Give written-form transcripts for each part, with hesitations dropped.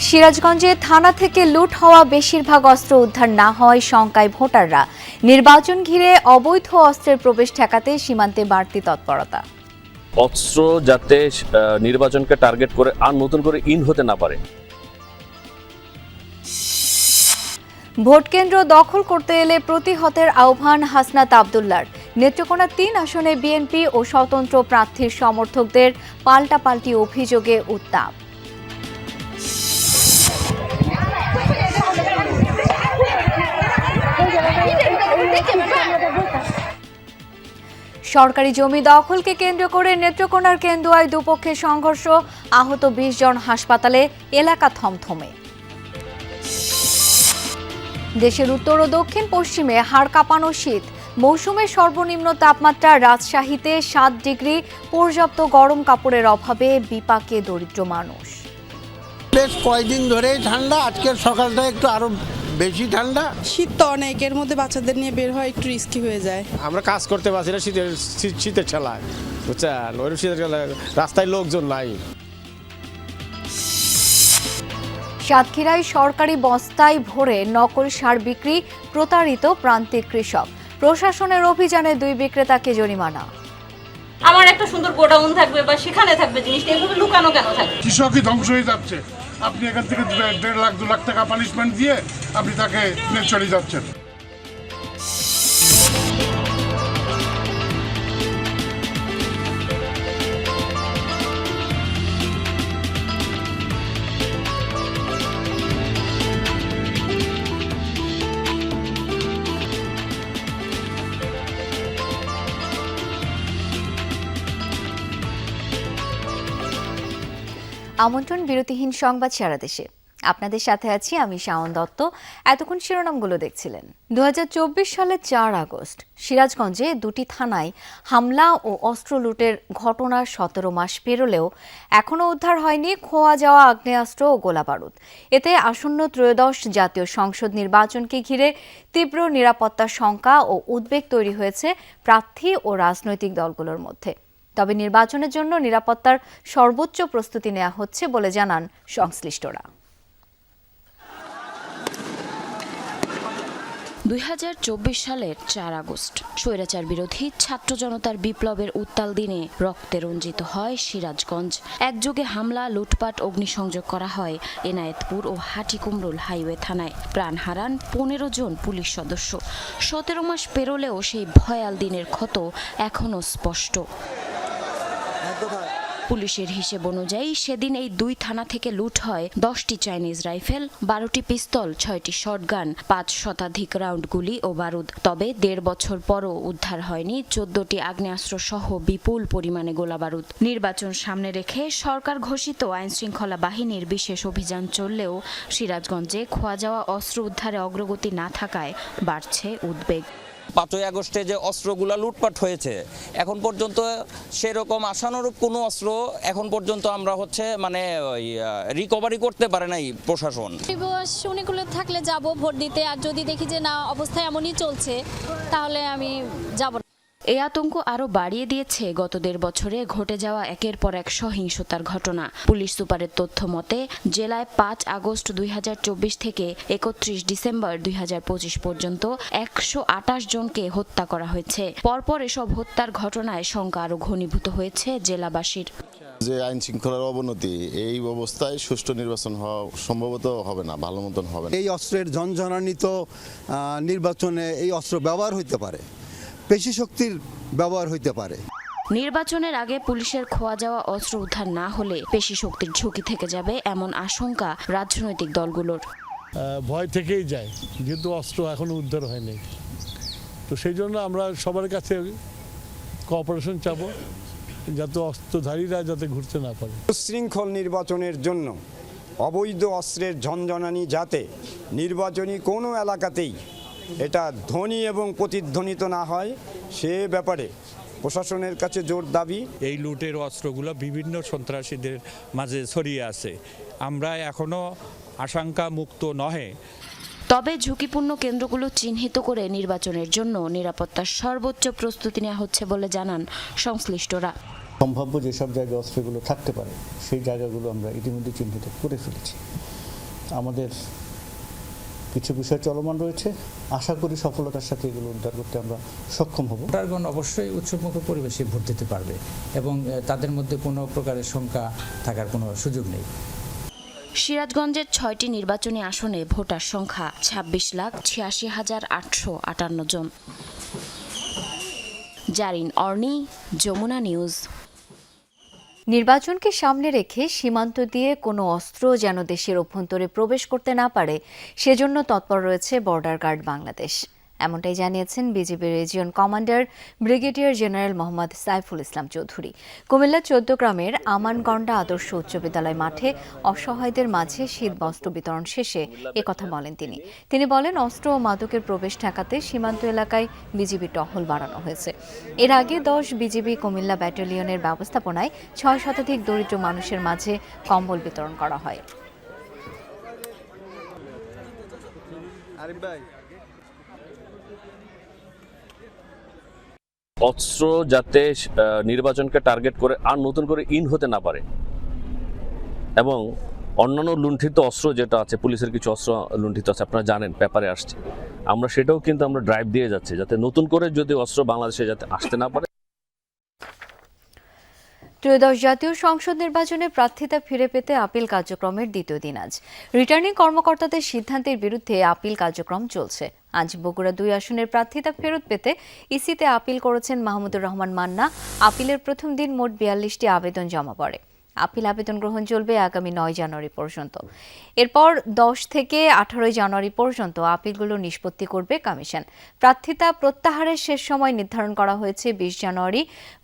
সিরাজগঞ্জে থানা থেকে লুট হওয়া বেশিরভাগ অস্ত্র উদ্ধার না হওয়ায় শঙ্কায় ভোটাররা। নির্বাচন ঘিরে অবৈধ অস্ত্রের প্রবেশ ঠেকাতে সীমান্তে বাড়তি তৎপরতা। অস্ত্র যাতে নির্বাচনকে টার্গেট করে আর নতুন করে ইন হতে না পারে। ভোটকেন্দ্র দখল করতে এলে প্রতিহতের আহ্বান হাসনাত আবদুল্লার। নেত্রকোনা ৩ আসনে বিএনপি ও স্বতন্ত্র প্রার্থীর সমর্থকদের পাল্টাপাল্টি অভিযোগে উত্তাপ। সরকারি জমি দখলকে কেন্দ্র করে নেত্রকোনার কেন্দুয়ায় দুপক্ষের সংঘর্ষ, আহত ২০ জন, হাসপাতালে, এলাকা থমথমে। দেশের উত্তর ও দক্ষিণ পশ্চিমে হাড় কাঁপানো শীত, মৌসুমের সর্বনিম্ন তাপমাত্রা রাজশাহীতে ৭ ডিগ্রি, পর্যাপ্ত গরম কাপড়ের অভাবে বিপাকে দরিদ্র মানুষ। বেশ কয়েকদিন ধরেই ঠান্ডা, আজকের সকালটা একটু আরো বেশি ঠান্ডা। শীত তো অনেকের মধ্যে বাচ্চাদের নিয়ে বের হয় একটু রিস্কি হয়ে যায়। আমরা কাজ করতে পারছি না শীতের ঠেলায়, বুঝছেন, ওই শীতের ঠেলায় রাস্তায় লোকজন নাই। সাতক্ষীরায় সরকারি বস্তায় ভরে নকল সার বিক্রি, প্রতারিত প্রান্তিক কৃষক। প্রশাসনের অভিযানে ২ বিক্রেতাকে জরিমানা। আমার একটা সুন্দর গোডাউন থাকবে বা সেখানে থাকবে জিনিসটা, এভাবে লুকানো কেন থাকবে? কৃষকই ধ্বংস হয়ে যাচ্ছে। আপনি এখান থেকে ১.৫ লাখ ২ লাখ টাকা পানিশমেন্ট দিয়ে আপনি তাকে নিয়ে চলে যাচ্ছেন। আমন্ত্রণ বিরতিহীন সংবাদ সারা দেশে। আপনাদের সাথে আছি আমি শাওন দত্ত। এতক্ষণ শিরোনামগুলো দেখছিলেন। ২০২৪ সালের ৪ আগস্ট সিরাজগঞ্জে ২টি থানায় হামলা ও অস্ত্র লুটের ঘটনার ১৭ মাস পেরোলেও এখনও উদ্ধার হয়নি খোয়া যাওয়া আগ্নেয়াস্ত্র ও গোলাবারুদ। এতে আসন্ন ত্রয়োদশ জাতীয় সংসদ নির্বাচনকে ঘিরে তীব্র নিরাপত্তার শঙ্কা ও উদ্বেগ তৈরি হয়েছে প্রার্থী ও রাজনৈতিক দলগুলোর মধ্যে। তবে নির্বাচনের জন্য নিরাপত্তার সর্বোচ্চ প্রস্তুতি নেওয়া হচ্ছে বলে জানান সংশ্লিষ্টরা। ২০২৪ সালের ৪ আগস্ট স্বৈরাচার বিরোধী ছাত্র জনতার বিপ্লবের উত্তাল দিনে রক্তে রঞ্জিত হয় সিরাজগঞ্জ। একযোগে হামলা, লুটপাট, অগ্নিসংযোগ করা হয় এনায়েতপুর ও হাটিকুমরুল হাইওয়ে থানায়। প্রাণ হারান ১৫ জন পুলিশ সদস্য। ১৭ মাস পেরোলেও সেই ভয়াল দিনের ক্ষত এখনও স্পষ্ট। পুলিশের হিসেব অনুযায়ী সেদিন এই ২ থানা থেকে লুট হয় ১০টি চাইনিজ রাইফেল, ১২টি পিস্তল, ৬টি শটগান, ৫ শতাধিক রাউন্ড গুলি ও বারুদ। তবে ১.৫ বছর পরও উদ্ধার হয়নি ১৪টি আগ্নেয়াস্ত্র সহ বিপুল পরিমাণে গোলাবারুদ। নির্বাচন সামনে রেখে সরকার ঘোষিত আইনশৃঙ্খলা বাহিনীর বিশেষ অভিযান চললেও সিরাজগঞ্জে খোয়া যাওয়া অস্ত্র উদ্ধারে অগ্রগতি না থাকায় বাড়ছে উদ্বেগ। ৫ই আগস্টে যে অস্ত্রগুলো লুটপাট হয়েছে, এখন পর্যন্ত সেরকম আশানুরূপ কোনো অস্ত্র এখন পর্যন্ত আমরা রিকভারি করতে পারে নাই প্রশাসন। শুনিগুলো থাকলে যাব ভোট দিতে, আর যদি দেখি যে না অবস্থা এমনই চলছে তাহলে আমি যাব। এই আতঙ্ক আরও বাড়িয়ে দিয়েছে গত ১.৫ বছরে ঘটে যাওয়া একের পর এক সহিংসতার ঘটনা। পুলিশ সুপারের তথ্য মতে জেলায় ৫ আগস্ট ২০২৪ থেকে ৩১ ডিসেম্বর ২০২৫ পর্যন্ত ১২৮ জনকে হত্যা করা হয়েছে। পরপর এসব হত্যার ঘটনায় শঙ্কা আরও ঘনীভূত হয়েছে জেলাবাসীর। যে আইন শৃঙ্খলার অবনতি, এই অবস্থায় সুষ্ঠু নির্বাচন হওয়া সম্ভবত হবে না, ভালো মতন হবে না। এই অস্ত্রের ঝনঝনানিত নির্বাচনে এই অস্ত্র ব্যবহার হইতে পারে, পেশি শক্তির ব্যবহার হইতে পারে। নির্বাচনের আগে পুলিশের খোয়া যাওয়া অস্ত্র উদ্ধার না হলে পেশি শক্তির ঝুঁকি থেকে যাবে এমন আশঙ্কা রাজনৈতিক দলগুলোর। ভয় থেকেই যায়, যেহেতু অস্ত্র এখনো উদ্ধার হয়নি। তো সেই জন্য আমরা সবার কাছে কোঅপারেশন চাবো, যাতে অস্ত্রধারীরা যাতে ঘুরতে না পারে। শৃঙ্খল নির্বাচনের জন্য অবৈধ অস্ত্রের ঝনঝনানি যাতে নির্বাচনী কোনো এলাকাতেই এটা ধ্বনি এবং প্রতিধ্বনিত না হয়, সে ব্যাপারে প্রশাসনের কাছে জোর দাবি। এই লুটের অস্ত্রগুলো বিভিন্ন সন্ত্রাসীদের মাঝে ছড়িয়ে আছে, আমরা এখনো আশঙ্কা মুক্ত নহে। তবে ঝুঁকিপূর্ণ কেন্দ্রগুলো চিহ্নিত করে নির্বাচনের জন্য নিরাপত্তার সর্বোচ্চ প্রস্তুতি নেওয়া হচ্ছে বলে জানান সংশ্লিষ্টরা। সম্ভাব্য যেসব জায়গায় অস্ত্রগুলো থাকতে পারে সেই জায়গাগুলো আমরা ইতিমধ্যে চিহ্নিত করে ফেলেছি আমাদের কিছু বিষয় চলমান রয়েছে, আশা করি সফলতার সাথে এগুলো উদ্ধার করতে আমরা সক্ষম হব। ভোটারগণ অবশ্যই উৎসবমুখর পরিবেশে ভোট দিতে পারবে এবং তাদের মধ্যে কোনো প্রকারের শঙ্কা থাকার কোনো সুযোগ নেই। সিরাজগঞ্জের 6টি নির্বাচনী আসনে ভোটার সংখ্যা 26,86,858 জন। জারিন অর্নি, যমুনা নিউজ। নির্বাচনকে সামনে রেখে সীমান্ত দিয়ে কোনো অস্ত্র যেন দেশের অভ্যন্তরে প্রবেশ করতে না পারে সেজন্য তৎপর রয়েছে বর্ডার গার্ড বাংলাদেশ। এমনটাই জানিয়েছেন BGB region commander brigadier general Mohammad Saiful Islam Chowdhury. Comilla 14 গ্রামের আমানগন্ডা আদর্শ উচ্চ বিদ্যালয় মাঠে অসহায়দের মাঝে শীত বস্ত্র বিতরণ শেষে একথা বলেন তিনি বলেন, অস্ত্র ও মাদকের প্রবেশ ঠেকাতে সীমান্ত এলাকায় বিজিবি টহল বাড়ানো হয়েছে। এর আগে 10 বিজিবি কুমিল্লা ব্যাটালিয়নের ব্যবস্থাপনায় 6 শতাধিক দরিদ্র মানুষের মাঝে কম্বল বিতরণ করা হয়। অস্ত্র যাতে নির্বাচনকে টার্গেট করে আর নতুন করে ইন হতে না পারে এবং অন্যান্য লুণ্ঠিত অস্ত্র যেটা আছে, পুলিশের কিছু অস্ত্র লুণ্ঠিত আছে, আপনারা জানেন পেপারে আসছে, আমরা সেটাও কিন্তু আমরা ড্রাইভ দিয়ে যাচ্ছি যাতে নতুন করে যদি অস্ত্র বাংলাদেশে যাতে আসতে না পারে। ত্রয়োদশ জাতীয় সংসদ নির্বাচনে প্রার্থিতা ফিরে পেতে আপিল কার্যক্রমের দ্বিতীয় দিন আজ। রিটার্নিং কর্মকর্তাদের সিদ্ধান্তের বিরুদ্ধে আপিল কার্যক্রম চলছে। আজ বগুড়া 2 আসনের প্রার্থিতা ফেরত পেতে ইসিতে আপিল করেছেন মাহমুদুর রহমান মান্না। আপিলের প্রথম দিন মোট 42টি আবেদন জমা পড়ে। আপিল আবেদন গ্রহণ চলবে আগামী 9 জানুয়ারি পর্যন্ত। এরপর 10 থেকে 18 জানুয়ারি পর্যন্ত আপিলগুলো নিষ্পত্তি করবে কমিশন। প্রার্থিতা প্রত্যাহারের শেষ সময় নির্ধারণ করা হয়েছে 20 জানুয়ারি।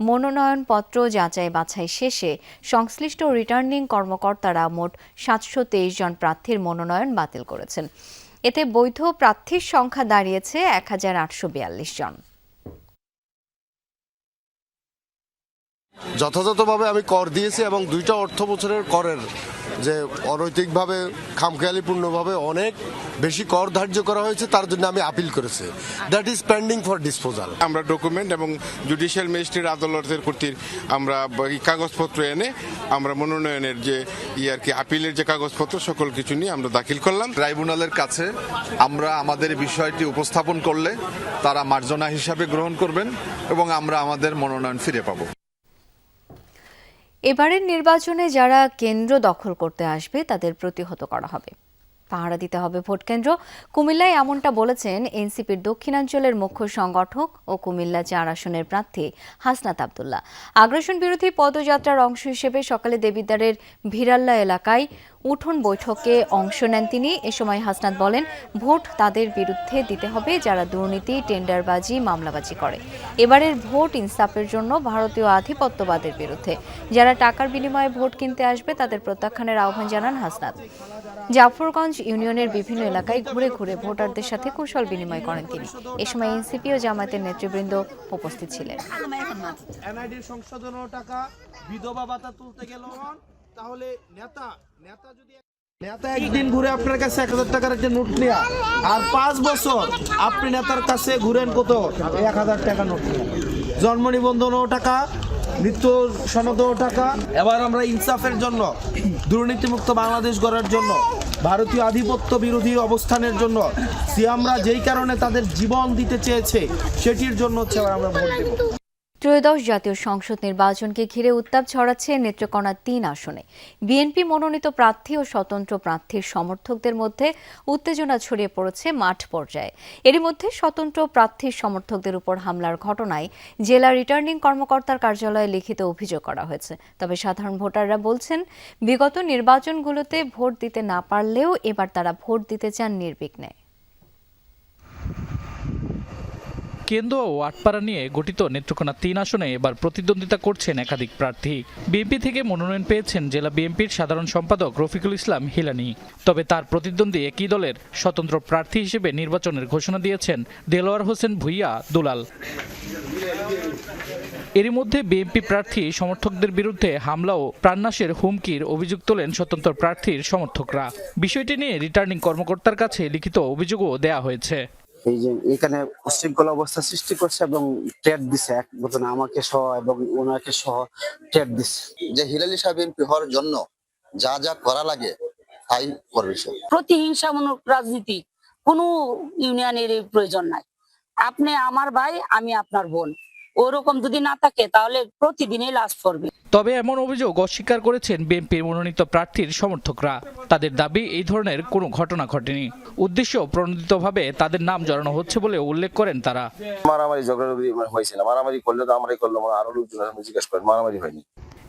মনোনয়নপত্র যাচাই বাছাই শেষে সংশ্লিষ্ট রিটার্নিং কর্মকর্তারা মোট 723 জন প্রার্থীর মনোনয়ন বাতিল করেছেন। এতে বৈধ প্রার্থীর সংখ্যা দাঁড়িয়েছে 1842 জন। যথাযথভাবে আমি কর দিয়েছি এবং 2টা অর্থ বছরের করের যে অনৈতিকভাবে খামখেয়ালিপূর্ণভাবে অনেক বেশি কর ধার্য করা হয়েছে, তার জন্য আমি আপিল করেছি। That is pending for disposal. আমরা ডকুমেন্ট এবং জুডিশিয়াল ম্যাজিস্ট্রেট আদালতের কর্তৃক আমরা কাগজপত্র এনে আমরা মনোনয়নের যে আর কি আপিলের যে কাগজপত্র সকল কিছু নিয়ে আমরা দাখিল করলাম। ট্রাইব্যুনালের কাছে আমরা আমাদের বিষয়টি উপস্থাপন করলে তারা মার্জনা হিসাবে গ্রহণ করবেন এবং আমরা আমাদের মনোনয়ন ফিরে পাবো। এবারের নির্বাচনে যারা কেন্দ্র দখল করতে আসবে তাদের প্রতিহত করা হবে, পাহারা দিতে হবে ভোট কেন্দ্র। কুমিল্লায় এমনটা বলেছেন এনসিপির দক্ষিণাঞ্চলের মুখ্য সংগঠক ও কুমিল্লা 4 আসনের প্রার্থী হাসনাত আব্দুল্লাহ। আগ্রাসন বিরোধী পদযাত্রার অংশ হিসেবে সকালে দেবিদ্বারের ভিরাল্লা এলাকায় উঠোন বৈঠকে অংশ নেন তিনি। এ সময় হাসনাত বলেন, ভোট তাদের বিরুদ্ধে দিতে হবে যারা দুর্নীতি, টেন্ডারবাজি, মামলাবাজি করে। এবারের ভোট ইনসাফের জন্য, ভারতীয় আধিপত্যবাদের বিরুদ্ধে। যারা টাকার বিনিময়ে ভোট কিনতে আসবে তাদের প্রত্যাখ্যানের আহ্বান জানান হাসনাত। জাফরগঞ্জ ইউনিয়নের বিভিন্ন এলাকায় ঘুরে ঘুরে ভোটারদের সাথে কুশল বিনিময় করেন তিনি। এ সময় এনসিপি ও জামায়াতের নেতৃবৃন্দ উপস্থিত ছিলেন। এনআইডির সংশোধনের টাকা বিধবা ভাতা তুলতে গেল, তাহলে নেতা একদিন ঘুরে আপনার কাছে 1000 টাকার একটা নোট নেয়া, আর 5 বছর আপনি নেতার কাছে ঘুরেন কত 1000 টাকা নোট নেয়া। জন্ম নিবন্ধনও টাকা, মৃত্যু সনদও টাকা। এবার আমরা ইনসাফের জন্য, দুর্নীতিমুক্ত বাংলাদেশ গড়ার জন্য, ভারতীয় আধিপত্য বিরোধী অবস্থানের জন্য, সিয়ামরা যেই কারণে তাদের জীবন দিতে চেয়েছে সেটির জন্য হচ্ছে আমরা ভোট দেব। ত্রয়োদশ জাতীয় সংসদ নির্বাচনকে ঘিরে উত্তাপ ছড়াচ্ছে নেত্রকোনা 3 আসনে। বিএনপি মনোনীত প্রার্থী ও স্বতন্ত্র প্রার্থীর সমর্থকদের মধ্যে উত্তেজনা ছড়িয়ে পড়েছে মাঠ পর্যায়ে। এরই মধ্যে স্বতন্ত্র প্রার্থীর সমর্থকদের উপর হামলার ঘটনায় জেলা রিটার্নিং কর্মকর্তার কার্যালয়ে লিখিত অভিযোগ করা হয়েছে। তবে সাধারণ ভোটাররা বলছেন, বিগত নির্বাচনগুলোতে ভোট দিতে না পারলেও এবার তারা ভোট দিতে চান নির্বিঘ্নে। কেন্দ্র ও আটপাড়া নিয়ে গঠিত নেত্রকোনা 3 আসনে এবার প্রতিদ্বন্দ্বিতা করছেন একাধিক প্রার্থী। বিএনপি থেকে মনোনয়ন পেয়েছেন জেলা বিএনপির সাধারণ সম্পাদক রফিকুল ইসলাম হিলানি। তবে তার প্রতিদ্বন্দ্বী একই দলের স্বতন্ত্র প্রার্থী হিসেবে নির্বাচনের ঘোষণা দিয়েছেন দেলোয়ার হোসেন ভুইয়া দুলাল। এরই মধ্যে বিএনপি প্রার্থী সমর্থকদের বিরুদ্ধে হামলা ও প্রাণনাশের হুমকির অভিযোগ তোলেন স্বতন্ত্র প্রার্থীর সমর্থকরা। বিষয়টি নিয়ে রিটার্নিং কর্মকর্তার কাছে লিখিত অভিযোগও দেয়া হয়েছে। এই যে এখানে উশৃঙ্খল অবস্থা সৃষ্টি করছে এবং ট্রেড দিছে, এক ঘটনা আমাকে সহ এবং ওনাকে সহ ট্রেড দিছে। যে হিলালি সাহেব এমপি হওয়ার জন্য যা যা করা লাগে হাই পারমিশন। প্রতিহিংসামূলক রাজনীতি কোনো ইউনিয়নের প্রয়োজন নাই। আপনি আমার ভাই, আমি আপনার বোন, ওরকম যদি না থাকে তাহলে প্রতিদিনই লাশ পড়বে। তবে এমন অভিযোগ অস্বীকার করেছেন বিএনপির মনোনীত প্রার্থীর সমর্থকরা। তাদের দাবি এই ধরনের কোনো ঘটনা ঘটেনি, উদ্দেশ্য প্রণোদিতভাবে তাদের নাম জড়ানো হচ্ছে বলে উল্লেখ করেন তারা। মারামারি ঝগড়াঝাটি হয়েছে না, মারামারি করলে তো আমরাই করলাম, আরো লোকজন জিজ্ঞেস করেন, মারামারি হয়নি।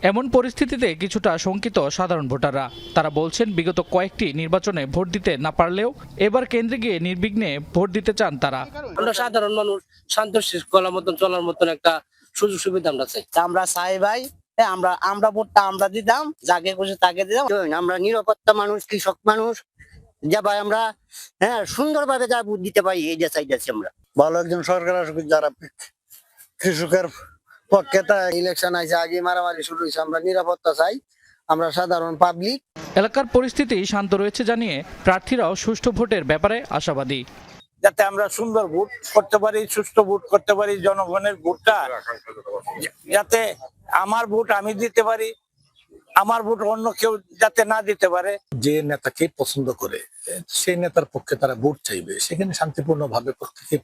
এমন পরিস্থিতিতে কিছুটা শঙ্কিত সাধারণ ভোটাররা। তারা বলছেন বিগত কয়েকটি নির্বাচনে ভোট দিতে না পারলেও এবার কেন্দ্রে গিয়ে নির্বিঘ্নে ভোট দিতে চান তারা। আমরা সাধারণ মানুষ শান্ত শৃঙ্খলার মতন চলার মতন একটা সুযোগ সুবিধা আমরা চাই। আমরা চাই ভাই, আমরা ভোটটা আমরা দিতাম, যাকে খুশি তাকে দিতাম। আমরা নিরাপত্তা মানুষ, কৃষক মানুষ, যা ভাই আমরা সুন্দরভাবে যা ভোট দিতে পারি এই যে চাইতেছি আমরা। ভালো একজন সরকার আসুক, যারা কৃষকের পক্ষে। তা ইলেকশন আছে, আগে মারামারি শুরু হয়েছে, আমরা নিরাপত্তা চাই, আমরা সাধারণ পাবলিক। এলাকার পরিস্থিতি শান্ত রয়েছে জানিয়ে প্রার্থীরাও সুষ্ঠু ভোটের ব্যাপারে আশাবাদী। যাতে আমরা সুন্দর ভোট করতে পারি, সুষ্ঠু ভোট করতে পারি, জনগণের ভোটটা যাতে আমার ভোট আমি দিতে পারি, আমার ভোট অন্য কেউ যাতে না দিতে পারে। যে নেতাকে পছন্দ করে সেই নেতার পক্ষে তারা ভোট চাইবে, সেখানে শান্তিপূর্ণভাবে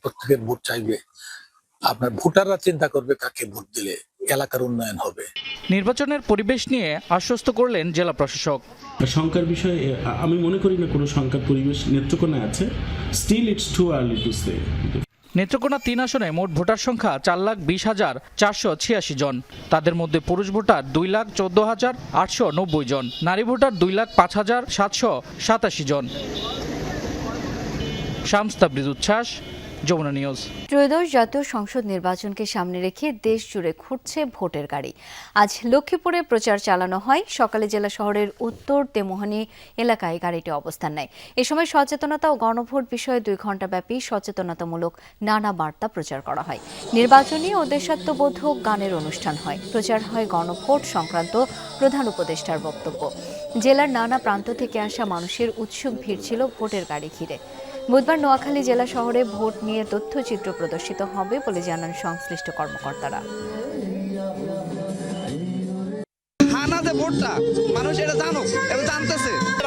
প্রত্যেকের ভোট চাইবে। আপনার ভোটাররা চিন্তা করবে কাকে ভোট দিলে এলাকার উন্নয়ন হবে। নির্বাচনের পরিবেশ নিয়ে আশ্বস্ত করলেন জেলা প্রশাসক। শঙ্কার বিষয়ে আমি মনে করি না কোনো শঙ্কার পরিবেশ নেত্রকোনায় আছে। Still it's too early to say. Netrokona 3 আসনে মোট ভোটার সংখ্যা 4,20,486 জন। তাদের মধ্যে পুরুষ ভোটার 2,14,890 জন, নারী ভোটার 2,05,787 জন। শামস তাবরিজ উচ্ছ্বাস, যমুনা নিউজ। ত্রয়োদশ জাতীয় সংসদ নির্বাচনকে সামনে রেখে দেশ জুড়ে ঘুরছে ভোটের গাড়ি। আজ লক্ষ্মীপুরে প্রচার চালানো হয়। সকালে জেলা শহরের উত্তর তেমোহানি এলাকায় গাড়িটি অবস্থান নেয়। এ সময় সচেতনতা ও গণভোট বিষয়ে 2 ঘণ্টাব্যাপী সচেতনতামূলক নানা বার্তা প্রচার করা হয়। নির্বাচনী ও দেশাত্মবোধক গানের অনুষ্ঠান হয়। প্রচার হয় গণভোট সংক্রান্ত প্রধান উপদেষ্টার বক্তব্য। জেলার নানা প্রান্ত থেকে আসা মানুষের উৎসুক ভিড় ছিল ভোটের গাড়ি ঘিরে। বুধবার নোয়াখালী জেলা শহরে ভোট নিয়ে তথ্যচিত্র প্রদর্শিত হবে বলে জানান সংশ্লিষ্ট কর্মকর্তারা।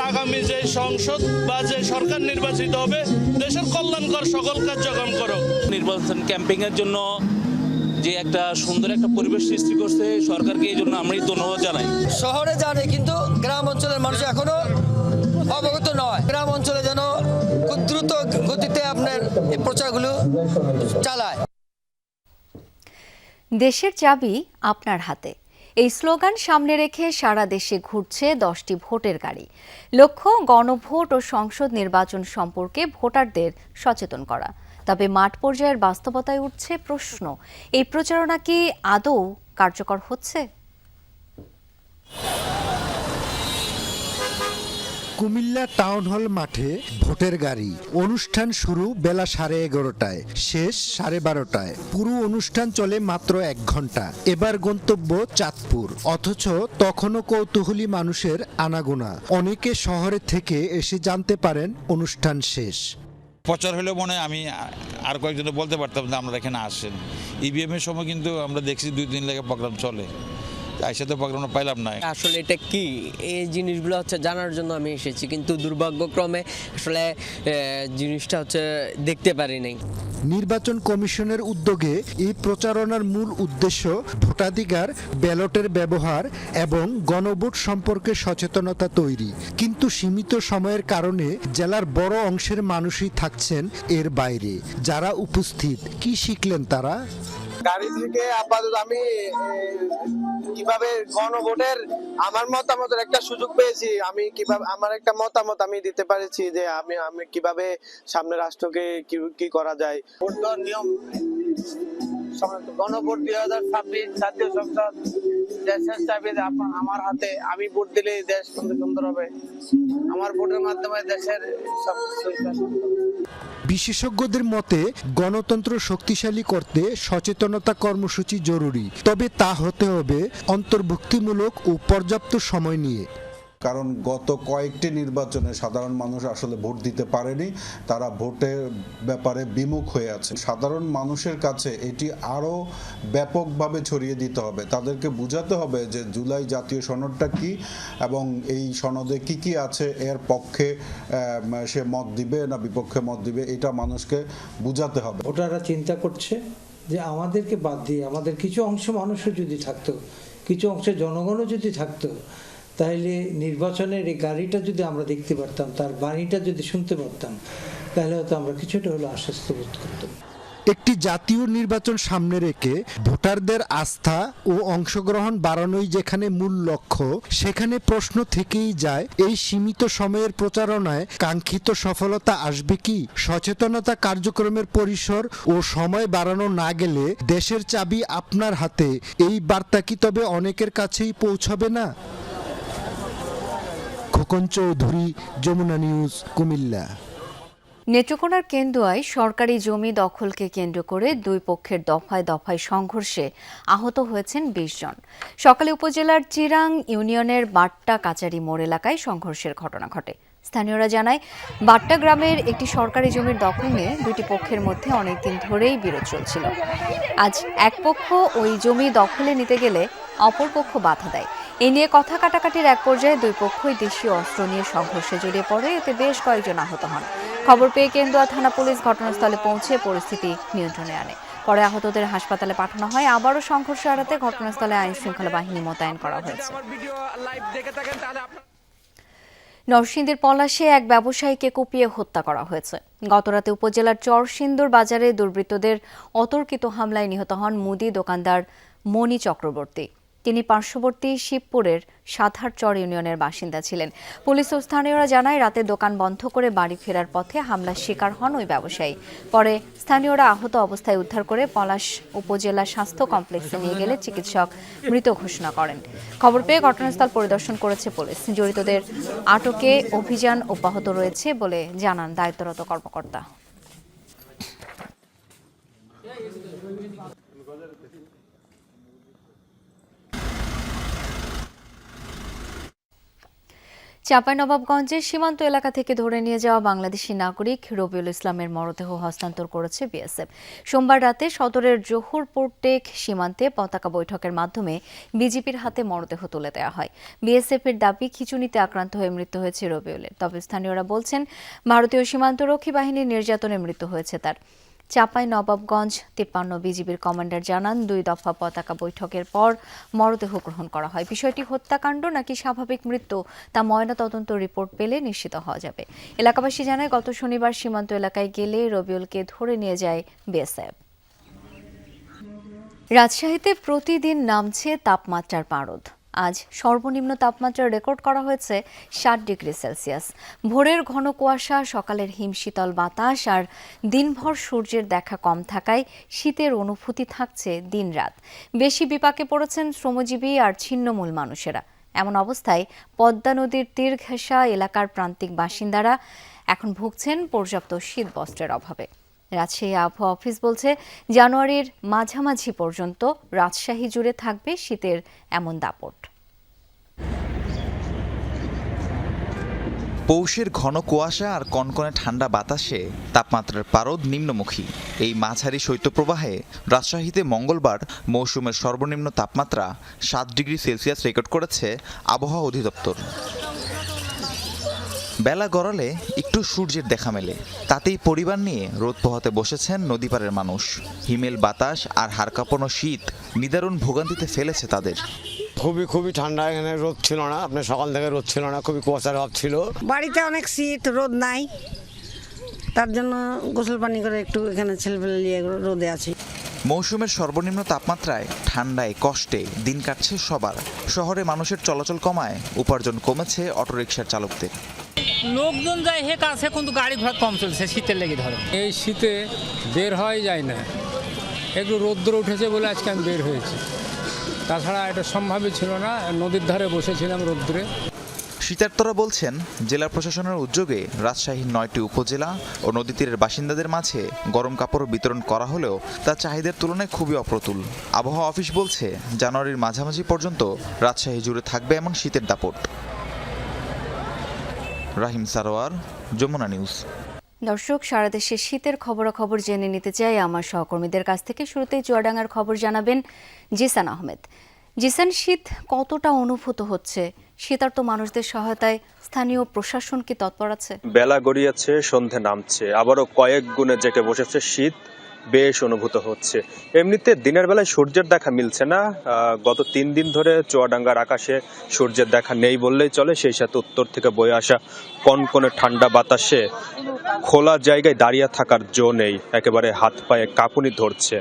আগামী যে সংসদ বা যে সরকার নির্বাচিত হবে দেশের কল্যাণকর সকল কার্যক্রম করো। নির্বাচন ক্যাম্পেইন এর জন্য যে একটা সুন্দর একটা পরিবেশ সৃষ্টি করছে সরকারকে, এই জন্য আমরা ধন্যবাদ জানাই। শহরে জানে কিন্তু গ্রাম অঞ্চলের মানুষ এখনো অবগত নয়। গ্রাম অঞ্চলে যেন খুব দ্রুত গতিতে আপনার এই প্রচারগুলো চালায়। দেশের চাবি আপনার হাতে, এই স্লোগান সামনে রেখে সারা দেশে ঘুরছে 10টি ভোটের গাড়ি। লক্ষ্য গণভোট ও সংসদ নির্বাচন সম্পর্কে ভোটারদের সচেতন করা। তবে মাঠ পর্যায়ের বাস্তবতায় উঠছে প্রশ্ন, এই প্রচারণা কি আদৌ কার্যকর হচ্ছে? কুমিল্লা টাউন হল মাঠে ভোটের গাড়ি। অনুষ্ঠান শুরু বেলা 11:30টায়, শেষ 12:30টায়। পুরো অনুষ্ঠান চলে মাত্র 1 ঘন্টা। এবার গন্তব্য চাঁদপুর, অথচ তখনও কৌতূহলী মানুষের আনাগোনা। অনেকে শহরে থেকে এসে জানতে পারেন অনুষ্ঠান শেষ। প্রচার হলে মনে হয় আমি আর কয়েকজন বলতে পারতাম যে আমরা এখানে আসেন। ইভিএম এর সময় কিন্তু আমরা দেখছি 2-3 লেগে প্রোগ্রাম চলে, একসাথে প্রোগ্রাম পাইলাম না। আসলে এটা কি, এই জিনিসগুলো হচ্ছে জানার জন্য আমি এসেছি, কিন্তু দুর্ভাগ্যক্রমে আসলে জিনিসটা হচ্ছে দেখতে পারি নাই। নির্বাচন কমিশনের উদ্যোগে এই প্রচারণার মূল উদ্দেশ্য ভোটাধিকার, ব্যালটের ব্যবহার এবং গণভোট সম্পর্কে সচেতনতা তৈরি। কিন্তু সীমিত সময়ের কারণে জেলার বড় অংশের মানুষই থাকছেন এর বাইরে। যারা উপস্থিত কি শিখলেন তারা? গাড়ি থেকে আপাতত আমি কিভাবে গণভোটের আমার মতামতের একটা সুযোগ পেয়েছি। আমি কিভাবে আমার একটা মতামত আমি দিতে পেরেছি যে আমি কিভাবে সামনে রাষ্ট্রকে কি করা যায়। ভোট দেওয়ার নিয়ম, গণভোট 2026 জাতীয় সংসদ, দেশের চাবি আমার হাতে। আমি ভোট দিলে দেশ সুন্দর হবে। আমার ভোটের মাধ্যমে দেশের সব। বিশেষজ্ঞদের মতে গণতন্ত্র শক্তিশালী করতে সচেতনতা কর্মসূচি জরুরি, তবে তা হতে হবে অন্তর্ভুক্তিমূলক ও পর্যাপ্ত সময় নিয়ে। কারণ গত কয়েকটি নির্বাচনে সাধারণ মানুষ আসলে ভোট দিতে পারেনি, তারা ভোটের ব্যাপারে বিমুখ হয়ে আছে। সাধারণ মানুষের কাছে এটি আরও ব্যাপকভাবে ছড়িয়ে দিতে হবে, তাদেরকে বোঝাতে হবে যে জুলাই জাতীয় সনদটা কি এবং এই সনদে কি কি আছে, এর পক্ষে সে মত দিবে না বিপক্ষে মত দিবে, এটা মানুষকে বোঝাতে হবে। ওটারা চিন্তা করছে যে আমাদেরকে বাদ দিয়ে আমাদের কিছু অংশ মানুষও যদি থাকতো, কিছু অংশে জনগণও যদি থাকতো, তাহলে নির্বাচনের এই গাড়িটা যদি আমরা দেখতে পারতাম, তার বাণীটা যদি শুনতে পারতাম, তাহলে হয়তো আমরা কিছুটা হলো আশ্বস্ত বোধ করতাম। একটি জাতীয় নির্বাচন সামনে রেখে ভোটারদের আস্থা ও অংশগ্রহণ বাড়ানোই যেখানে মূল লক্ষ্য, সেখানে প্রশ্ন থেকেই যায় এই সীমিত সময়ের প্রচারণায় কাঙ্ক্ষিত সফলতা আসবে কি? সচেতনতা কার্যক্রমের পরিসর ও সময় বাড়ানো না গেলে দেশের চাবি আপনার হাতে, এই বার্তা কি তবে অনেকের কাছেই পৌঁছাবে না? খোকন চৌধুরী, যমুনা নিউজ, কুমিল্লা। নেত্রকোনার কেন্দুয়ায় সরকারি জমি দখলকে কেন্দ্র করে দুই পক্ষের দফায় দফায় সংঘর্ষে আহত হয়েছেন ২০ জন। সকালে উপজেলার চিরাং ইউনিয়নের বাট্টা কাচারি মোড় এলাকায় সংঘর্ষের ঘটনা ঘটে। স্থানীয়রা জানায়, বাট্টা গ্রামের একটি সরকারি জমির দখল নিয়ে দুটি পক্ষের মধ্যে অনেকদিন ধরেই বিরোধ চলছিল। আজ এক পক্ষ ওই জমি দখলে নিতে গেলে অপর পক্ষ বাধা দেয়। এ নিয়ে কথা কাটাকাটির এক পর্যায়ে দুই পক্ষই দেশীয় অস্ত্র নিয়ে সংঘর্ষে জড়িয়ে পড়ে, এতে বেশ কয়েকজন আহত হন। খবর পেয়ে কেন্দুয়া থানা পুলিশ ঘটনাস্থলে পৌঁছে পরিস্থিতি নিয়ন্ত্রণে আনে। পরে আহতদের হাসপাতালে পাঠানো হয়। আবারও সংঘর্ষ এড়াতে ঘটনাস্থলে আইন শৃঙ্খলা বাহিনী মোতায়েন করা হয়েছে। নরসিংদীর পলাশে এক ব্যবসায়ীকে কুপিয়ে হত্যা করা হয়েছে। গতরাতে উপজেলার চরসিন্দুর বাজারে দুর্বৃত্তদের অতর্কিত হামলায় নিহত হন মুদি দোকানদার মণি চক্রবর্তী। তিনি পার্শ্ববর্তী শিবপুরের সাধারচর ইউনিয়নের বাসিন্দা ছিলেন। পুলিশ ও স্থানীয়রা জানায়, রাতে দোকান বন্ধ করে বাড়ি ফেরার পথে হামলার শিকার হন ওই ব্যবসায়ী। পরে স্থানীয়রা আহত অবস্থায় উদ্ধার করে পলাশ উপজেলা স্বাস্থ্য কমপ্লেক্সে নিয়ে গেলে চিকিৎসক মৃত ঘোষণা করেন। খবর পেয়ে ঘটনাস্থল পরিদর্শন করেছে পুলিশ। জড়িতদের আটকে অভিযান অব্যাহত রয়েছে বলে জানান দায়িত্বরত কর্মকর্তা। চাঁপাইনবাবগঞ্জের সীমান্ত এলাকা থেকে ধরে নিয়ে যাওয়া বাংলাদেশি নাগরিক রবিউল ইসলামের মরদেহ হস্তান্তর করেছে বিএসএফ। সোমবার রাতে সদরের জহুরপুর টেক সীমান্তে পতাকা বৈঠকের মাধ্যমে বিজিবির হাতে মরদেহ তুলে দেওয়া হয়। বিএসএফের দাবি, খিঁচুনিতে আক্রান্ত হয়ে মৃত্যু হয়েছে রবিউলের। তবে স্থানীয়রা বলছেন, ভারতীয় সীমান্তরক্ষী বাহিনীর নির্যাতনে মৃত্যু হয়েছে তার। চাঁপাইনবাবগঞ্জ 53 বিজিবির কমান্ডার জানান, 2 দফা পতাকা বৈঠকের পর মরদেহ গ্রহণ করা হয়। বিষয়টি হত্যাকাণ্ড নাকি স্বাভাবিক মৃত্যু তা ময়নাতদন্ত রিপোর্ট পেলে নিশ্চিত হওয়া যাবে। এলাকাবাসী জানায়, গত শনিবার সীমান্ত এলাকায় গেলে রবিউলকে ধরে নিয়ে যায় বিএসএফ। রাজশাহীতে প্রতিদিন নামছে তাপমাত্রার পারদ। আজ সর্বনিম্ন তাপমাত্রা রেকর্ড করা হয়েছে 7 ডিগ্রি সেলসিয়াস। ভোরের ঘন কুয়াশা, সকালের হিমশীতল বাতাস আর দিনভর সূর্যের দেখা কম থাকায় শীতের অনুভূতি থাকছে দিনরাত। বেশি বিপাকে পড়েছেন শ্রমজীবী আর ছিন্নমূল মানুষেরা। এমন অবস্থায় পদ্মা নদীর তীর ঘেঁষা এলাকার প্রান্তিক বাসিন্দারা এখন ভুগছেন পর্যাপ্ত শীতবস্ত্রের অভাবে। রাজশাহী আবহাওয়া অফিস বলছে, জানুয়ারির মাঝামাঝি পর্যন্ত রাজশাহী জুড়ে থাকবে শীতের এমন দাপট। পৌষের ঘন কুয়াশা আর কনকনে ঠান্ডা বাতাসে তাপমাত্রার পারদ নিম্নমুখী। এই মাঝারি শৈত্যপ্রবাহে রাজশাহীতে মঙ্গলবার মৌসুমের সর্বনিম্ন তাপমাত্রা 7 ডিগ্রি সেলসিয়াস রেকর্ড করেছে আবহাওয়া অধিদপ্তর। বেলা গড়ালে একটু সূর্যের দেখা মেলে, তাতেই পরিবার নিয়ে রোদ পোহাতে বসেছেন নদীপাড়ের মানুষ। হিমেল বাতাস আর হাড় কাঁপানো শীত নিদারুণ ভোগান্তিতে ফেলেছে তাদের। খুবই ঠান্ডা, এখানে রোদ ছিল না, আপনার সকাল থেকে রোদ ছিল না, খুবই কুয়াশার অভাব ছিল। বাড়িতে অনেক শীত, রোদ নাই, তার জন্য গোসল পানি করে একটু এখানে ছেলেপেলে নিয়ে রোদে আছি। মৌসুমের সর্বনিম্ন তাপমাত্রায় ঠান্ডায় কষ্টে দিন কাটছে সবার। শহরে মানুষের চলাচল কমায় উপার্জন কমেছে অটোরিকশার চালকদের। লোকজন যায় হে কাছে, কিন্তু গাড়ি ঘোড়া কম চলছে শীতের লেগে ধরে। এই শীতে বের হওয়াই যায় না, একটু রৌদ্র উঠেছে বলে আজকে আমি বের হয়েছি, তাছাড়া এটা সম্ভবই ছিল না। নদীর ধারে বসেছিলাম রৌদ্রে। শীতার্তরা বলছেন, জেলা প্রশাসনের উদ্যোগে রাজশাহীর 9টি উপজেলা ও নদী তীরের বাসিন্দাদের মাঝে গরম কাপড় বিতরণ করা হলেও তা চাহিদার তুলনায় খুবই অপ্রতুল। আবহাওয়া অফিস বলছে, জানুয়ারির মাঝামাঝি পর্যন্ত রাজশাহী জুড়ে থাকবে এমন শীতের দাপট। রাহিম সারোয়ার, যমুনা নিউজ। দর্শক, সারা দেশে শীতের খবরাখবর জেনে নিতে চাই আমার সহকর্মীদের কাছ থেকে। শুরুতেই চুয়াডাঙ্গার খবর জানাবেন জিসান আহমেদ। জিসান, শীত কতটা অনুভূত হচ্ছে? শীতার্ত মানুষদের সহায়তায় স্থানীয় প্রশাসন কি তৎপর আছে? বেলা গড়িয়েছে, সন্ধে নামছে, আবারও কয়েক গুণে জেঁকে বসেছে শীত, বেশ অনুভূত হচ্ছে। এমনিতে দিনের বেলায় সূর্যের দেখা মিলছে না। গত 3 দিন ধরে চুয়াডাঙ্গার আকাশে সূর্যের দেখা নেই বললেই চলে। সেই সাথে উত্তর থেকে বয়ে আসা কনকনে ঠান্ডা বাতাসে খোলা জায়গায় দাঁড়িয়ে থাকার জো নেই, একেবারে হাত পায়ে কাঁপুনি ধরছে।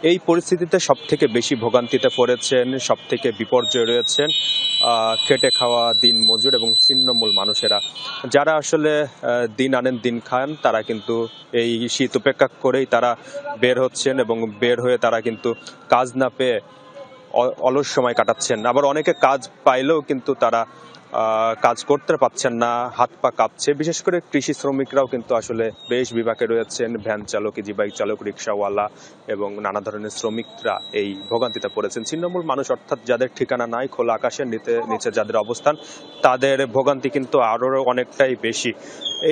এই পরিস্থিতিতে সব থেকে বেশি ভোগান্তিতে পড়েছেন, সব থেকে বিপর্যয় রয়েছেন খেটে খাওয়া দিন মজুর এবং ছিন্নমূল মানুষেরা, যারা আসলে দিন আনেন দিন খান। তারা কিন্তু এই শীত উপেক্ষা করেই তারা বের হচ্ছেন এবং বের হয়ে তারা কিন্তু কাজ না পেয়ে অলস সময় কাটাচ্ছেন। আবার অনেকে কাজ পাইলেও কিন্তু তারা কাজ করতে পারছেন না, হাত পা কাঁপছে। বিশেষ করে কৃষি শ্রমিকরাও কিন্তু আসলে বেশ বিপাকে রয়েছেন। ভ্যান চালক, ইজি বাইক চালক, রিক্সাওয়ালা এবং নানা ধরনের শ্রমিকরা এই ভোগান্তিতে পড়েছেন। ছিন্নমূল মানুষ অর্থাৎ যাদের ঠিকানা নাই, খোলা আকাশের নিচে যাদের অবস্থান, তাদের ভোগান্তি কিন্তু আরও অনেকটাই বেশি।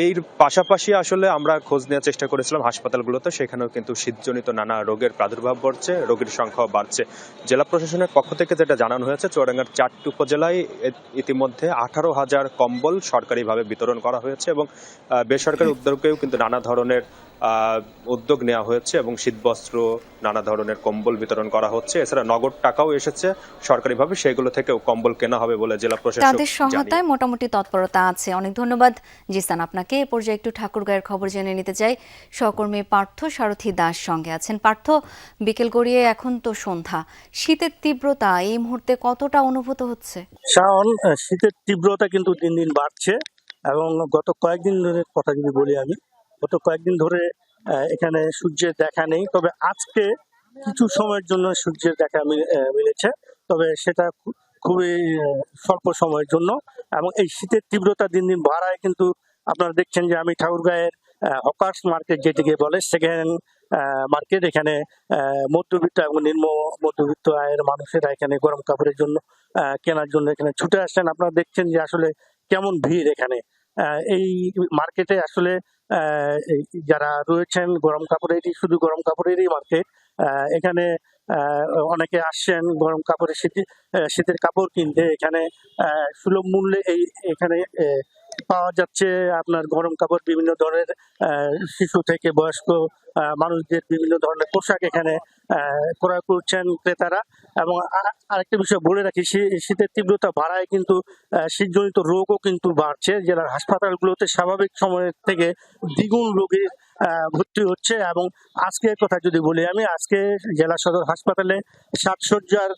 এর পাশাপাশি আসলে আমরা খোঁজ নেওয়ার চেষ্টা করেছিলাম হাসপাতালগুলোতে, সেখানেও কিন্তু শীতজনিত নানা রোগের প্রাদুর্ভাব ঘটছে, রোগীর সংখ্যাও বাড়ছে। জেলা প্রশাসনের পক্ষ থেকে যেটা জানানো হয়েছে, চুয়াডাঙ্গার 4টি উপজেলায় ইতিমধ্যে 18,000 কম্বল সরকারিভাবে বিতরণ করা হয়েছে এবং বেসরকারি উদ্যোগেও কিন্তু নানা ধরনের উদ্যোগ নেওয়া হয়েছে এবং শীতবস্ত্র, নানা ধরনের কম্বল বিতরণ করা হচ্ছে। এছাড়া নগদ টাকাও এসেছে সরকারিভাবে, সেগুলো থেকেও কম্বল কেনা হবে বলে জেলা প্রশাসক তাদের সহায়তায় মোটামুটি তৎপরতা আছে। অনেক ধন্যবাদ জিসান আপনাকে। এ পর্যায়ে একটু ঠাকুরগাঁয়ের খবর জেনে নিতে চাই। সহকর্মী পার্থ সারথী দাস সঙ্গে আছেন। পার্থ, বিকেল গড়িয়ে এখন তো সন্ধ্যা, শীতের তীব্রতা এই মুহূর্তে কতটা অনুভূত হচ্ছে? শাওন, শীতের তীব্রতা কিন্তু দিন দিন বাড়ছে এবং গত কয়েকদিন ধরে কথা যদি বলি আমি, গত কয়েকদিন ধরে এখানে সূর্যের দেখা নেই। তবে আজকে কিছু সময়ের জন্য সূর্যের দেখা মিলেছে, তবে সেটা খুবই স্বল্প সময়ের জন্য। এবং এই শীতের তীব্রতা দিন দিন বাড়ায় কিন্তু আপনারা দেখছেন যে আমি ঠাকুরগাঁয়ের হকার্স মার্কেট যেটিকে বলে সেকেন্ড মার্কেট, এখানে মধ্যবিত্ত এবং নিম্ন মধ্যবিত্ত আয়ের মানুষেরা এখানে গরম কাপড়ের জন্য কেনার জন্য এখানে ছুটে আসছেন। আপনারা দেখছেন যে আসলে কেমন ভিড় এখানে। এই মার্কেটে আসলে যারা রয়েছেন গরম কাপড়েরই, শুধু গরম কাপড়েরই মার্কেট। এখানে অনেকে আসছেন গরম কাপড়ের শীতের কাপড় কিনতে। এখানে সুলভ মূল্যে এখানে পাওয়া যাচ্ছে আপনার গরম কাপড়, বিভিন্ন ধরনের শিশু থেকে বয়স্ক মানুষদের বিভিন্ন ধরনের পোশাক এখানে ক্রয় করছেন ক্রেতারা। এবং আরেকটা বিষয় বলে রাখি, শীতের তীব্রতা বাড়ায় কিন্তু শীতজনিত রোগও কিন্তু বাড়ছে। জেলার হাসপাতালগুলোতে স্বাভাবিক সময়ের থেকে দ্বিগুণ রোগী ভর্তি হচ্ছে। এবং আজকের কথা যদি বলি আমি, আজকে জেলা সদর হাসপাতালে 7 শয্যার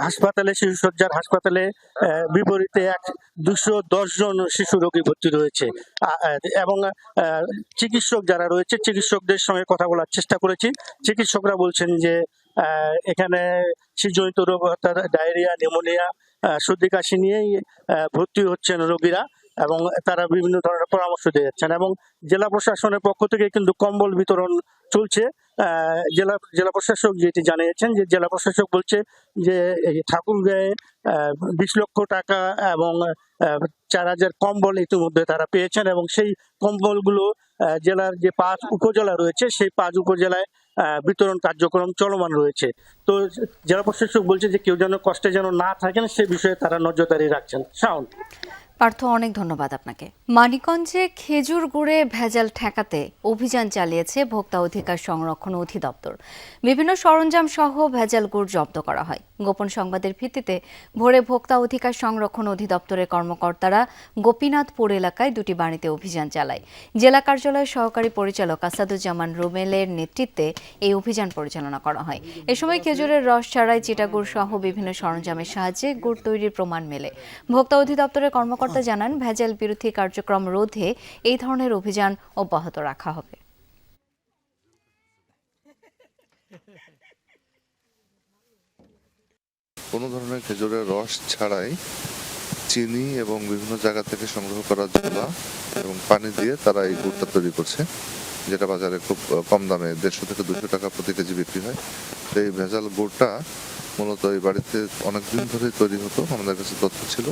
হাসপাতালে, শিশু সজ্জার হাসপাতালে বিপরীতে 210 জন শিশু রোগী ভর্তি রয়েছে। এবং চিকিৎসক যারা রয়েছে, চিকিৎসকদের সঙ্গে কথা বলার চেষ্টা করেছি। চিকিৎসকরা বলছেন যে এখানে শীতজনিত রোগ অর্থাৎ ডায়রিয়া, নিউমোনিয়া, সর্দি কাশি নিয়েই ভর্তি হচ্ছেন রোগীরা এবং তারা বিভিন্ন ধরনের পরামর্শ দিয়ে যাচ্ছেন। এবং জেলা প্রশাসনের পক্ষ থেকে কিন্তু কম্বল বিতরণ চলছে। জেলা প্রশাসক যেটি জানিয়েছেন, যে জেলা প্রশাসক বলছে যে ঠাকুরগাঁয়ে 20 লক্ষ টাকা এবং 4,000 কম্বল ইতিমধ্যে তারা পেয়েছেন এবং সেই কম্বলগুলো জেলার যে 5 উপজেলা রয়েছে সেই 5 উপজেলায় বিতরণ কার্যক্রম চলমান রয়েছে। তো জেলা প্রশাসক বলছে যে কেউ যেন কষ্টে যেন না থাকেন সে বিষয়ে তারা নজরদারি রাখছেন। শাওন। পার্থ, অনেক ধন্যবাদ আপনাকে। মানিকগঞ্জে খেজুর গুড়ে ভেজাল ঠেকাতে অভিযান চালিয়েছে ভোক্তা অধিকার সংরক্ষণ অধিদপ্তর। বিভিন্ন সরঞ্জাম সহ ভেজাল গুড় জব্দ করা হয়। গোপন সংবাদের ভিত্তিতে ভোরে ভোক্তা অধিকার সংরক্ষণ অধিদপ্তরের কর্মকর্তারা গোপীনাথপুর এলাকায় 2টি বাড়িতে অভিযান চালায়। জেলা কার্যালয়ের সহকারী পরিচালক আসাদুজ্জামান রুমেলের নেতৃত্বে এই অভিযান পরিচালনা করা হয়। এ সময় খেজুরের রস ছাড়াই চিটাগুড় সহ বিভিন্ন সরঞ্জামের সাহায্যে গুড় তৈরির প্রমাণ মেলে। ভোক্তা অধিদপ্তরের কর্মকর্তা জানান, ভেজাল বিরোধী কার্যক্রম রোধে এই ধরনের অভিযান অব্যাহত রাখা হবে। কোনো ধরনের খেজুরের রস ছাড়াই চিনি এবং বিভিন্ন জায়গা থেকে সংগ্রহ করা ঝোলা এবং পানি দিয়ে তারা এই গুড়টা তৈরি করছে, যেটা বাজারে খুব কম দামে 150 থেকে 200 টাকা প্রতি কেজি বিক্রি হয়। তো এই ভেজাল গুড়টা মূলত এই বাড়িতে অনেকদিন ধরে তৈরি হতো, আমাদের কাছে তথ্য ছিল।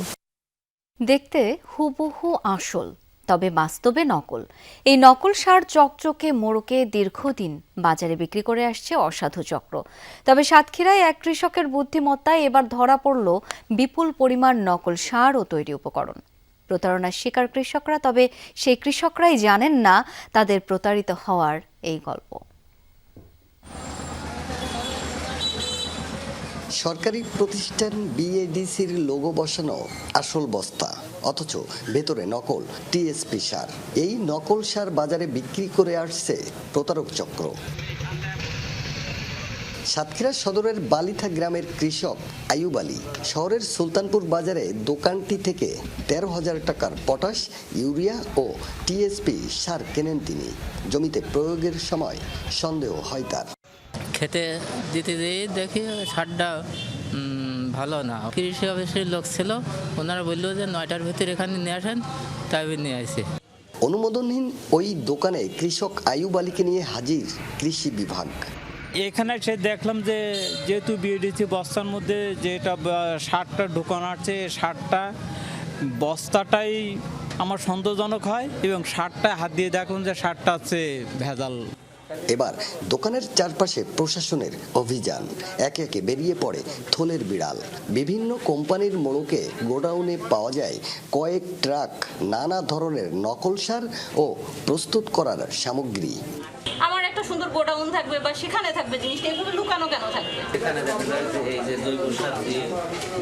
দেখতে হুবহু আসল, তবে বাস্তবে নকল। এই নকল সার চকচকে মোড়কে দীর্ঘদিন বাজারে বিক্রি করে আসছে অসাধু চক্র। তবে সাতক্ষীরায় এক কৃষকের বুদ্ধিমত্তায় এবার ধরা পড়ল বিপুল পরিমাণ নকল সার ও তৈরি উপকরণ। প্রতারণার শিকার কৃষকরা, তবে সেই কৃষকরাই জানেন না তাদের প্রতারিত হওয়ার এই গল্প। সরকারি প্রতিষ্ঠান বিএডিসির লোগো বসানো আসল বস্তা, অথচ ভেতরে নকল টিএসপি সার। এই নকল সার বাজারে বিক্রি করে আসছে প্রতারক চক্র। সাতক্ষীরা সদরের বালিথা গ্রামের কৃষক আইয়ুব আলী শহরের সুলতানপুর বাজারে দোকানটি থেকে 13,000 টাকার পটাশ, ইউরিয়া ও টিএসপি সার কেনেন তিনি। জমিতে প্রয়োগের সময় সন্দেহ হয় তার। খেতে দিতে দিয়ে দেখি সারটা ভালো না। কৃষি অফিসের লোক ছিল, ওনারা বললো যে 9টার ভিতরে এখানে নিয়ে আসেন, তাই নিয়ে আসে। অনুমোদনহীন ওই দোকানে কৃষক আইয়ুব আলীকে নিয়ে হাজির কৃষি বিভাগ। এখানে সে দেখলাম যে যেহেতু বিএডিসি বস্তার মধ্যে যেটা সারটা ঢোকানো আছে, সারটা বস্তাটাই আমার সন্দেহজনক হয় এবং সারটা হাত দিয়ে দেখলাম যে সারটা আছে ভেজাল। এবার দোকানের চারপাশে প্রশাসনের অভিযান। একে একে বেরিয়ে পড়ে থলের বিড়াল। বিভিন্ন কোম্পানির মোড়কে গোডাউনে পাওয়া যায় কয়েক ট্রাক নানা ধরনের নকল সার ও প্রস্তুত করার সামগ্রী। আমার একটা সুন্দর গোডাউন থাকবে বা সেখানে থাকবে জিনিসটা, এগুলো লুকানো কেন থাকবে? এখানে দেখা যায় যে এই যে জৈব সার দিয়ে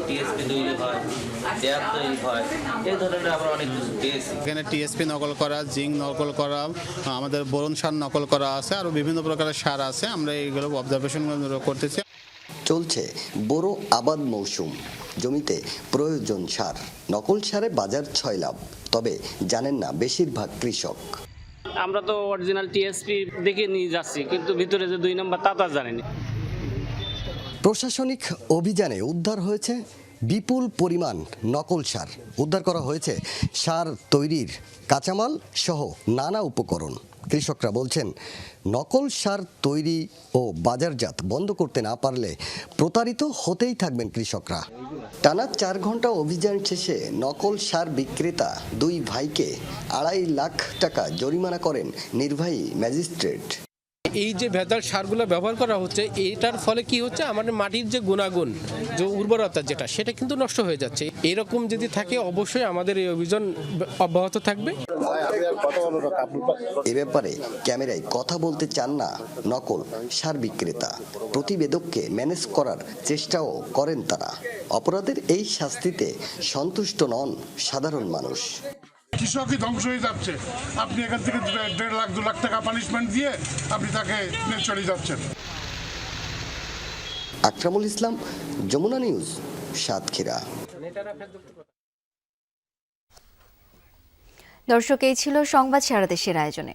টিএসপি তৈরি হয়, ড্যাপ তৈরি হয়, এই ধরনের আমরা অনেক কিছু পেয়েছি। এখানে টিএসপি নকল করা, জিঙ্ক নকল করা, আমাদের বোরন সার নকল করা আছে, আরও বিভিন্ন প্রকারের সার আছে। আমরা এইগুলো অবজারভেশন করতেছি। চলছে বড় আবাদ মৌসুম, জমিতে প্রয়োজন সার। নকল সারে বাজার 6 লাভ, তবে জানেন না বেশিরভাগ কৃষক। আমরা তো অরিজিনাল টিএসপি দেখে নিয়ে যাচ্ছি, কিন্তু ভিতরে যে 2 নম্বর তা তো জানেনি। প্রশাসনিক অভিযানে উদ্ধার হয়েছে বিপুল পরিমাণ নকল সার। উদ্ধার করা হয়েছে সার তৈরির কাঁচামাল সহ নানা উপকরণ। কৃষকরা বলছেন, নকল সার তৈরি ও বাজারজাত বন্ধ করতে না পারলে প্রতারিত হতেই থাকবেন কৃষকরা। টানা 4 ঘন্টা অভিযান শেষে নকল সার বিক্রেতা 2 ভাইকে 2.5 লাখ টাকা জরিমানা করেন নির্বাহী ম্যাজিস্ট্রেট। এই যে ভেজাল সারগুলো ব্যবহার করা হচ্ছে, এইটার ফলে কি হচ্ছে, আমাদের মাটির যে গুণাগুণ, যে উর্বরতা যেটা, সেটা কিন্তু নষ্ট হয়ে যাচ্ছে। এরকম যদি থাকে অবশ্যই আমাদের এই অভিযান অব্যাহত থাকবে। এ ব্যাপারে ক্যামেরায় কথা বলতে চান না নকল সার বিক্রেতা। প্রতিবেদককে ম্যানেজ করার চেষ্টাও করেন তারা। অপরাধের এই শাস্তিতে সন্তুষ্ট নন সাধারণ মানুষ। কৃষকই ধ্বংস হয়ে যাচ্ছে, আপনি এখান থেকে 1.5 লাখ 2 লাখ টাকা পানিশমেন্ট দিয়ে আপনি তাকে নিয়ে চলে যাচ্ছেন। আকরামুল ইসলাম, যমুনা নিউজ, সাতক্ষীরা। দর্শক, এই ছিল সংবাদ সারা দেশের আয়োজনে।